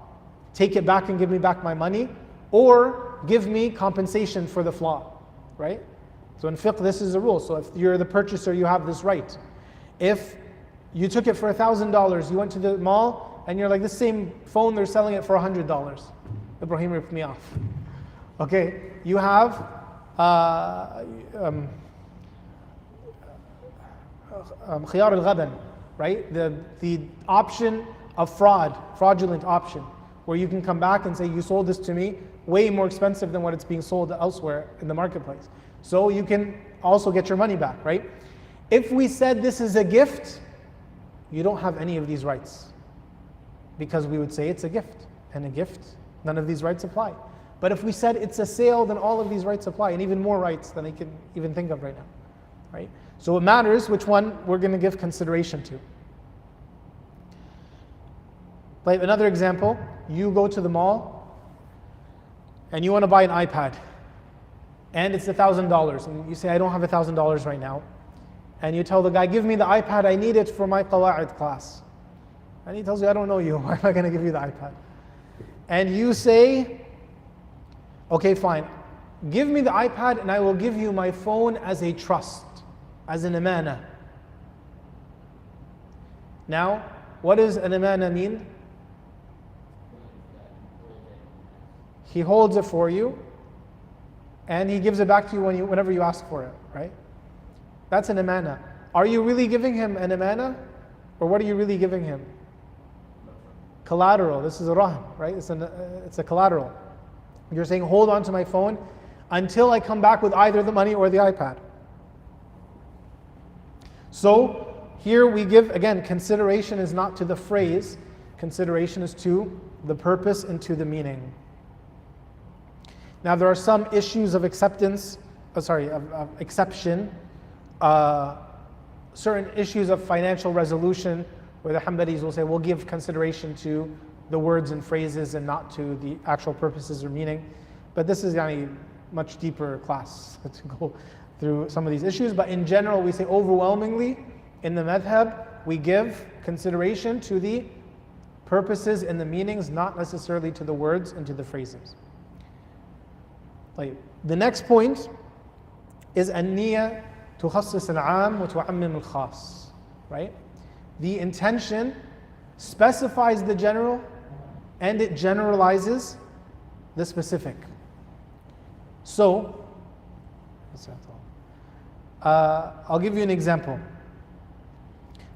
take it back and give me back my money, or give me compensation for the flaw, right? So in fiqh this is a rule. So if you're the purchaser, you have this right. If you took it for $1,000, you went to the mall and you're like, this same phone, they're selling it for $100. Ibrahim ripped me off. Okay, you have khiyar al-ghaban, right? The option of fraudulent option, where you can come back and say, you sold this to me way more expensive than what it's being sold elsewhere in the marketplace. So you can also get your money back, right? If we said this is a gift, you don't have any of these rights, because we would say it's a gift, and a gift, none of these rights apply. But if we said it's a sale, then all of these rights apply, and even more rights than I can even think of right now, right? So it matters which one we're going to give consideration to. Like another example, you go to the mall and you want to buy an iPad, and it's $1,000, and you say, I don't have $1,000 right now. And you tell the guy, give me the iPad, I need it for my Qawa'id class. And he tells you, I don't know you, why am I going to give you the iPad? And you say, okay, fine, give me the iPad and I will give you my phone as a trust, as an amana. Now, what does an amana mean? He holds it for you and he gives it back to you whenever you ask for it, right? That's an amana. Are you really giving him an amana? Or what are you really giving him? Collateral. This is a rahn, right? It's a collateral. You're saying, hold on to my phone until I come back with either the money or the iPad. So here we give, again, consideration is not to the phrase, consideration is to the purpose and to the meaning. Now there are some issues of acceptance, of exception, certain issues of financial resolution where the Hanbalis will say, we'll give consideration to the words and phrases and not to the actual purposes or meaning. But this is a much deeper class to go through some of these issues. But in general, we say overwhelmingly in the madhab, we give consideration to the purposes and the meanings, not necessarily to the words and to the phrases. The next point is an-niyya tukhassis al-'am wa tu'ammim al-khas, right? The intention specifies the general and it generalizes the specific. So, I'll give you an example.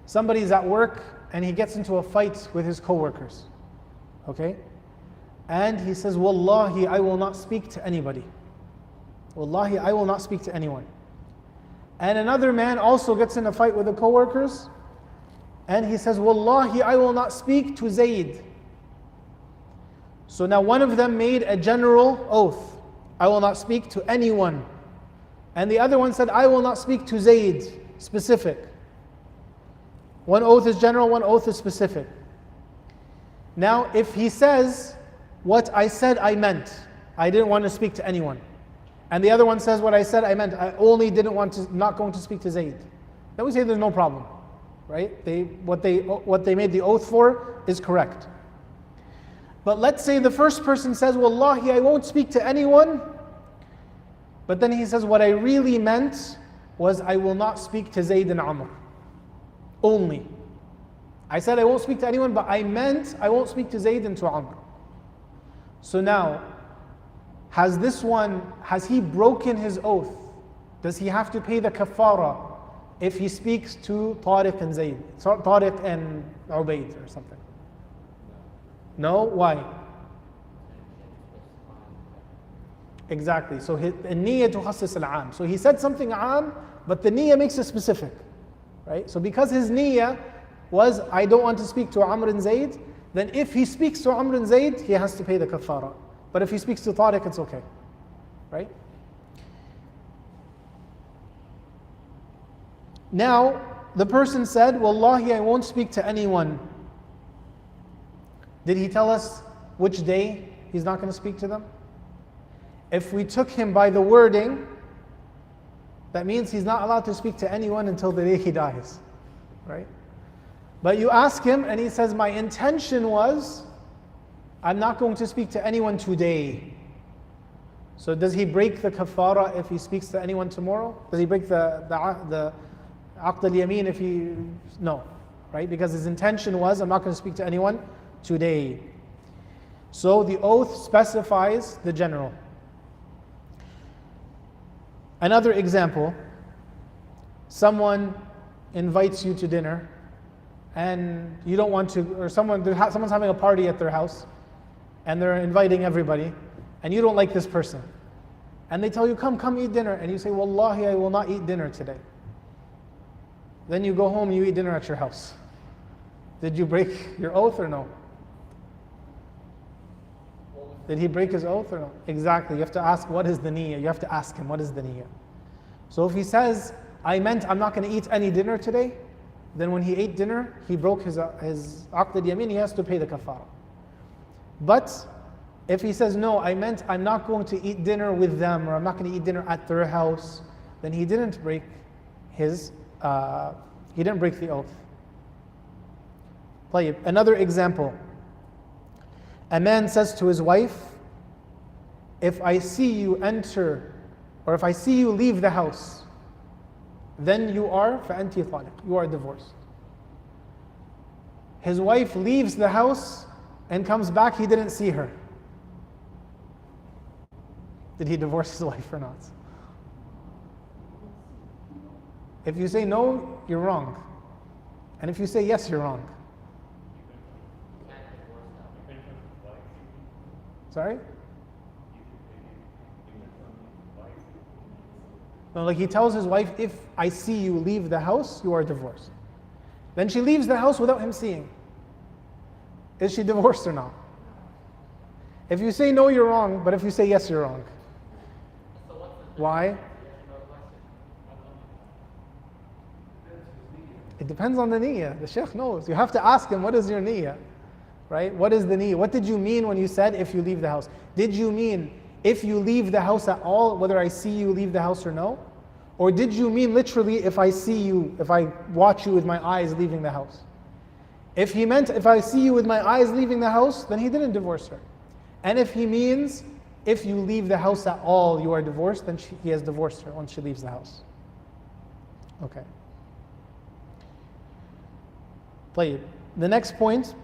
Somebody's at work and he gets into a fight with his coworkers. Okay? And he says, Wallahi, I will not speak to anybody. Wallahi, I will not speak to anyone. And another man also gets in a fight with the coworkers and he says, Wallahi, I will not speak to Zayd. So now one of them made a general oath. I will not speak to anyone. And the other one said, I will not speak to Zayd, specific. One oath is general, one oath is specific. Now, if he says, what I said I meant, I didn't want to speak to anyone. And the other one says, what I said I meant, I only didn't want to, not going to speak to Zayd. Then we say there's no problem, right? What they made the oath for is correct. But let's say the first person says, Wallahi, I won't speak to anyone. But then he says, what I really meant was I will not speak to Zayd and Amr. Only. I said I won't speak to anyone, but I meant I won't speak to Zayd and to Amr. So now, has he broken his oath? Does he have to pay the kafara if he speaks to Tariq and Zayd? Tariq and Ubayd or something? No? Why? Exactly. So النية تخصص العام. So he said something عام, but the niyyah makes it specific. Right? So because his niyyah was, I don't want to speak to Amr and Zayd, then if he speaks to Amr and Zayd, he has to pay the kafara. But if he speaks to Tariq, it's okay. Right? Now, the person said, Wallahi, I won't speak to anyone. Did he tell us which day he's not going to speak to them? If we took him by the wording, that means he's not allowed to speak to anyone until the day he dies. Right? But you ask him and he says, my intention was, I'm not going to speak to anyone today. So does he break the kafara if he speaks to anyone tomorrow? Does he break the aqd al-yameen if he, no. Right? Because his intention was, I'm not going to speak to anyone today. So the oath specifies the general. Another example, someone invites you to dinner and you don't want to, or someone's having a party at their house and they're inviting everybody and you don't like this person. And they tell you, come eat dinner. And you say, Wallahi, I will not eat dinner today. Then you go home and you eat dinner at your house. Did you break your oath or no? Did he break his oath or no? Exactly. You have to ask, what is the niyyah? You have to ask him, what is the niyyah? So if he says, I meant I'm not going to eat any dinner today, then when he ate dinner, he broke his aqd al-yamin, he has to pay the kafara. But if he says, no, I meant I'm not going to eat dinner with them, or I'm not going to eat dinner at their house, then he didn't break the oath. طيب, another example. A man says to his wife, if I see you enter, or if I see you leave the house, then you are فَأَنْتِ طَالِقٌ, you are divorced. His wife leaves the house and comes back, he didn't see her. Did he divorce his wife or not? If you say no, you're wrong. And if you say yes, you're wrong. Sorry? No, like he tells his wife, if I see you leave the house, you are divorced. Then she leaves the house without him seeing. Is she divorced or not? If you say no, you're wrong, but if you say yes, you're wrong. Why? It depends on the niyyah. The sheikh knows. You have to ask him, what is your niyyah? Right? What is the niyyah? What did you mean when you said if you leave the house? Did you mean if you leave the house at all, whether I see you leave the house or no? Or did you mean literally if I see you, if I watch you with my eyes leaving the house? If he meant if I see you with my eyes leaving the house, then he didn't divorce her. And if he means if you leave the house at all, you are divorced, then he has divorced her once she leaves the house. Okay. طيب. The next point,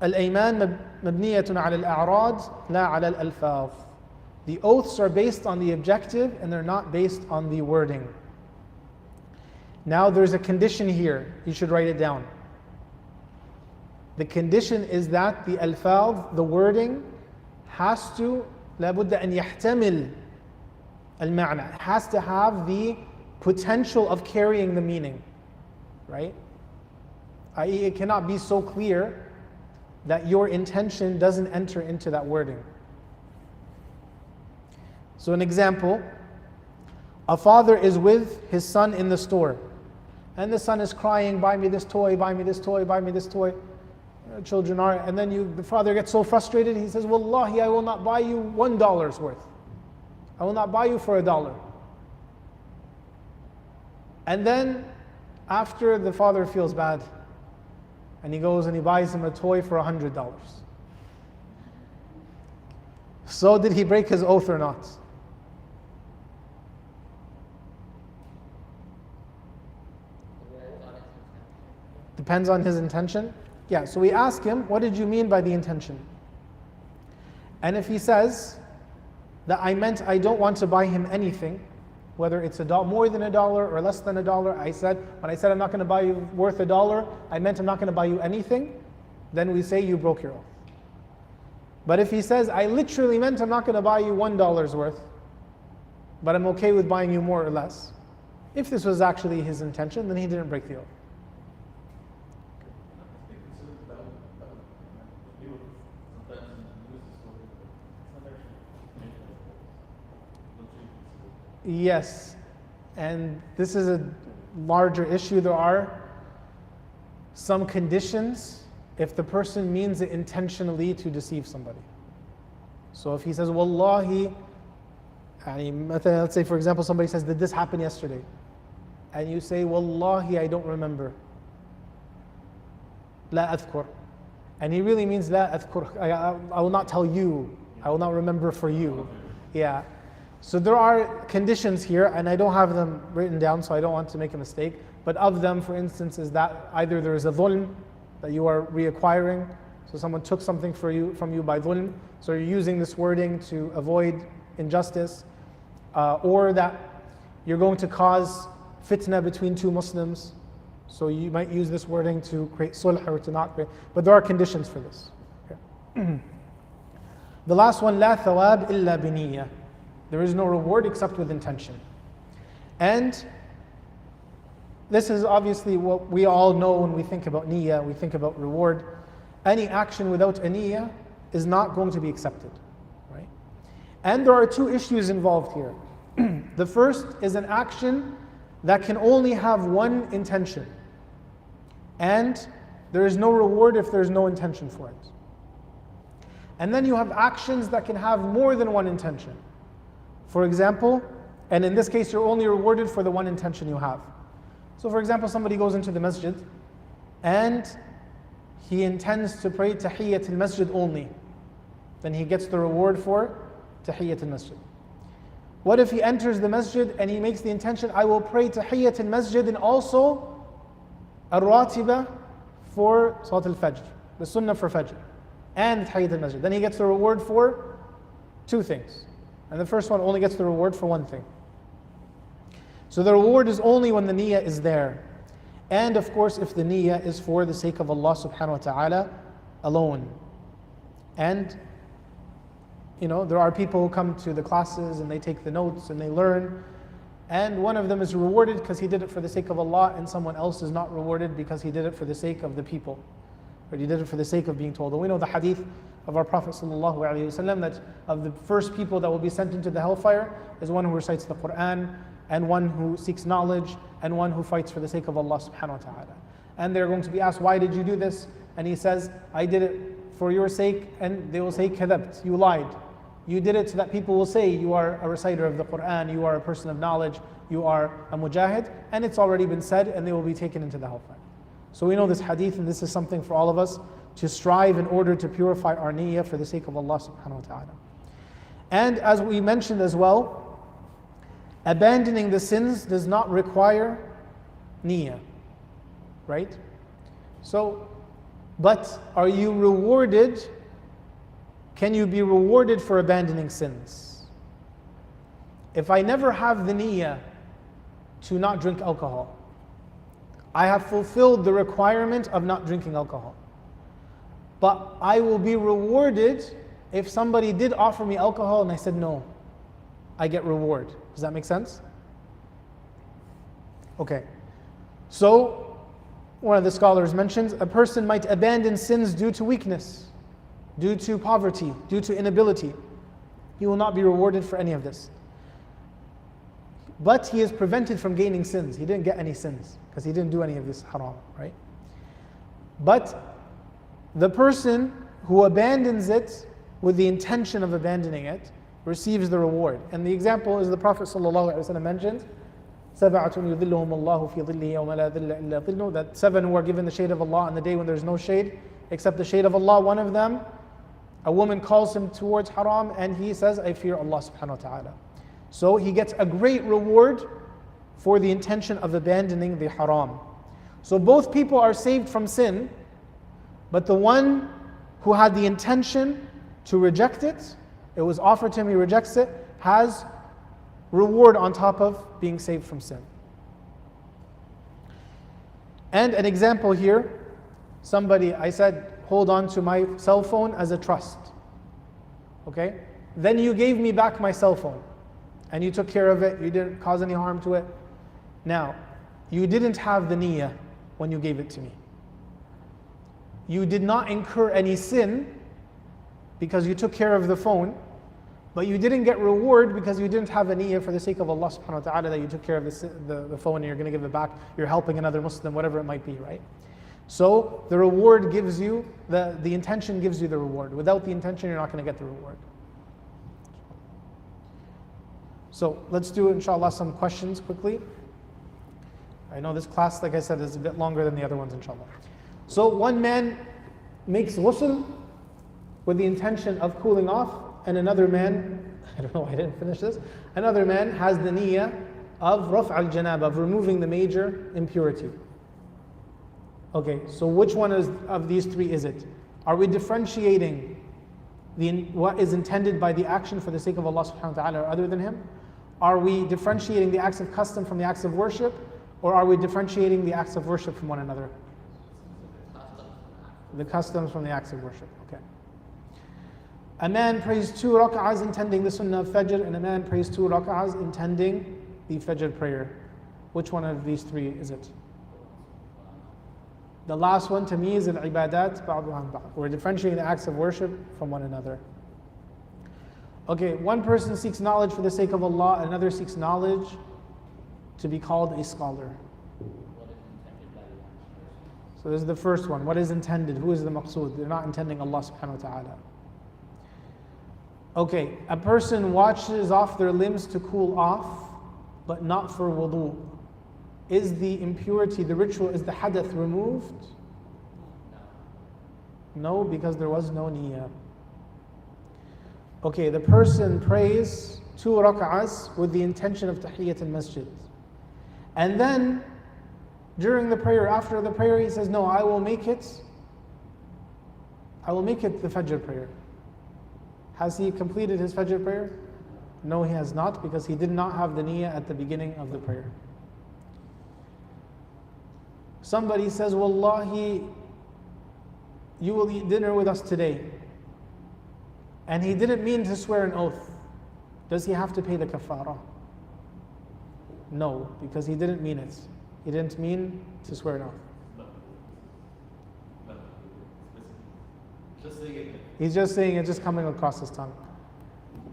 الأيمان مبنية على الأعراض لا على الألفاظ. The oaths are based on the objective and they're not based on the wording. Now there's a condition here, you should write it down. The condition is that the alfaz, the wording, has to لابد أن يحتمل المعنى. It has to have the potential of carrying the meaning, right? I.e., it cannot be so clear that your intention doesn't enter into that wording. So an example, a father is with his son in the store, and the son is crying, buy me this toy, buy me this toy, buy me this toy. Children are, and then the father gets so frustrated, he says, Wallahi, I will not buy you $1 worth. I will not buy you for $1. And then, after the father feels bad, and he goes and he buys him a toy for $100. So did he break his oath or not? Depends on his intention. Yeah, so we ask him, what did you mean by the intention? And if he says that I meant I don't want to buy him anything, whether it's more than $1 or less than $1, when I said I'm not going to buy you worth $1, I meant I'm not going to buy you anything, then we say you broke your oath. But if he says, I literally meant I'm not going to buy you $1 worth, but I'm okay with buying you more or less, if this was actually his intention, then he didn't break the oath. Yes, and this is a larger issue. There are some conditions if the person means it intentionally to deceive somebody. So if he says, Wallahi, let's say for example somebody says, did this happen yesterday? And you say, Wallahi, I don't remember. La adhkur. And he really means la adhkur. I will not tell you. I will not remember for you. Yeah. So there are conditions here, and I don't have them written down, so I don't want to make a mistake. But of them, for instance, is that either there is a dhulm, that you are reacquiring, so someone took something from you by dhulm, so you're using this wording to avoid injustice, or that you're going to cause fitna between two Muslims, so you might use this wording to create sulh or to not create, but there are conditions for this. Okay. The last one, la thawab illa biniyya. There is no reward except with intention. And this is obviously what we all know when we think about niyyah, we think about reward. Any action without a niyyah is not going to be accepted, right? And there are two issues involved here. The first is an action that can only have one intention, and there is no reward if there's no intention for it. And then you have actions that can have more than one intention. For example, and in this case you're only rewarded for the one intention you have. So for example, somebody goes into the masjid and he intends to pray tahiyyat al-masjid only. Then he gets the reward for tahiyyat al-masjid. What if he enters the masjid and he makes the intention, I will pray tahiyyat al-masjid and also al-ratiba for salat al-fajr, the sunnah for fajr, and tahiyyat al-masjid. Then he gets the reward for two things. And the first one only gets the reward for one thing. So the reward is only when the niyyah is there. And of course, if the niyyah is for the sake of Allah subhanahu wa ta'ala alone. And, there are people who come to the classes and they take the notes and they learn. And one of them is rewarded because he did it for the sake of Allah, and someone else is not rewarded because he did it for the sake of the people. Or he did it for the sake of being told. And we know the hadith of our Prophet ﷺ that of the first people that will be sent into the hellfire is one who recites the Quran, and one who seeks knowledge, and one who fights for the sake of Allah subhanahu wa ta'ala. And they're going to be asked, why did you do this? And he says, I did it for your sake. And they will say, kadhabt, you lied. You did it so that people will say you are a reciter of the Quran, you are a person of knowledge, you are a mujahid, and it's already been said, and they will be taken into the hellfire. So we know this hadith, and this is something for all of us to strive in order to purify our niyyah for the sake of Allah subhanahu wa ta'ala. And as we mentioned as well, abandoning the sins does not require niyyah, right? So, but are you rewarded? Can you be rewarded for abandoning sins? if I never have the niyyah to not drink alcohol, I have fulfilled the requirement of not drinking alcohol. But I will be rewarded if somebody did offer me alcohol and I said no. I get reward. Does that make sense? Okay. So, one of the scholars mentions, a person might abandon sins due to weakness, due to poverty, due to inability. He will not be rewarded for any of this. But he is prevented from gaining sins. He didn't get any sins because he didn't do any of this haram, right? But the person who abandons it with the intention of abandoning it receives the reward. And the example is the Prophet ﷺ mentioned, سَبَعَةٌ يُذِلُّهُمُ اللَّهُ فِي ظِلِّهِ يَوْمَ لَا ظِلَّ إِلَّا ظِلُّهُ, that 7 who are given the shade of Allah on the day when there's no shade except the shade of Allah. One of them, a woman calls him towards haram and he says, I fear Allah subhanahu wa ta'ala. So he gets a great reward for the intention of abandoning the haram. So both people are saved from sin, but the one who had the intention to reject it, it was offered to him, he rejects it, has reward on top of being saved from sin. And an example here, somebody, I said, hold on to my cell phone as a trust. Okay? Then you gave me back my cell phone and you took care of it, you didn't cause any harm to it. Now, you didn't have the niyyah when you gave it to me. You did not incur any sin because you took care of the phone, but you didn't get reward because you didn't have a niyyah for the sake of Allah subhanahu wa ta'ala that you took care of the phone and you're going to give it back, you're helping another Muslim, whatever it might be, right? So the reward gives you, the intention gives you the reward. Without the intention, you're not going to get the reward. So let's do, inshallah, some questions quickly. I know this class, like I said, is a bit longer than the other ones, inshallah. So one man makes ghusl with the intention of cooling off, and another man, I don't know why I didn't finish this, another man has the niyyah of raf' al-janab, of removing the major impurity. Okay, so which one of these three is it? Are we differentiating what is intended by the action for the sake of Allah subhanahu wa ta'ala or other than Him? Are we differentiating the acts of custom from the acts of worship? Or are we differentiating the acts of worship from one another? The customs from the acts of worship, okay. A man prays 2 rak'ahs intending the sunnah of Fajr, and a man prays 2 rak'ahs intending the Fajr prayer. Which one of these three is it? The last one, tamyiz al-ibadat ba'duha an ba'd. We're differentiating the acts of worship from one another. Okay, one person seeks knowledge for the sake of Allah, another seeks knowledge to be called a scholar. So this is the first one. What is intended? Who is the maqsood? They're not intending Allah subhanahu wa ta'ala. Okay, a person washes off their limbs to cool off, but not for wudu. Is the impurity, the ritual, is the hadath removed? No, because there was no niyyah. Okay, the person prays 2 rak'ahs with the intention of tahiyyat al-masjid. And then, during the prayer, after the prayer, he says, no, I will make it the Fajr prayer. Has he completed his Fajr prayer? No, he has not, because he did not have the niyyah at the beginning of the prayer. Somebody says, Wallahi, you will eat dinner with us today. And he didn't mean to swear an oath. Does he have to pay the kafara? No, because he didn't mean it. He didn't mean to swear an oath. He's just saying it, just coming across his tongue.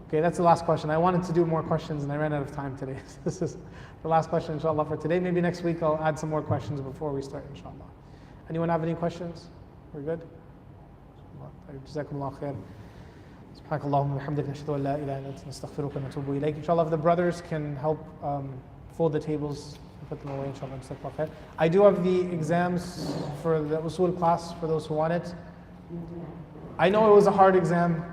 Okay, that's the last question. I wanted to do more questions and I ran out of time today. This is the last question, inshallah, for today. Maybe next week I'll add some more questions before we start, inshallah. Anyone have any questions? We're good? Jazakumullah khair. سبحانك اللهم وبحمدك نشهد ان لا اله الا انت نستغفرك ونتوب اليك. Inshallah, if the brothers can help fold the tables and put them away, inshallah. Jazakumullah khair. I do have the exams for the usul class for those who want it. I know it was a hard exam,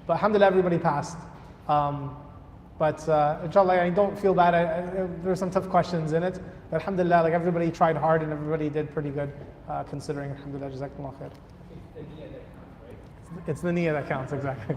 but alhamdulillah, everybody passed. But inshallah, I don't feel bad. There were some tough questions in it, but alhamdulillah, like everybody tried hard and everybody did pretty good, considering. Alhamdulillah, jazakumullah khair. It's the niyyah that counts, right? It's the niyyah that counts, exactly.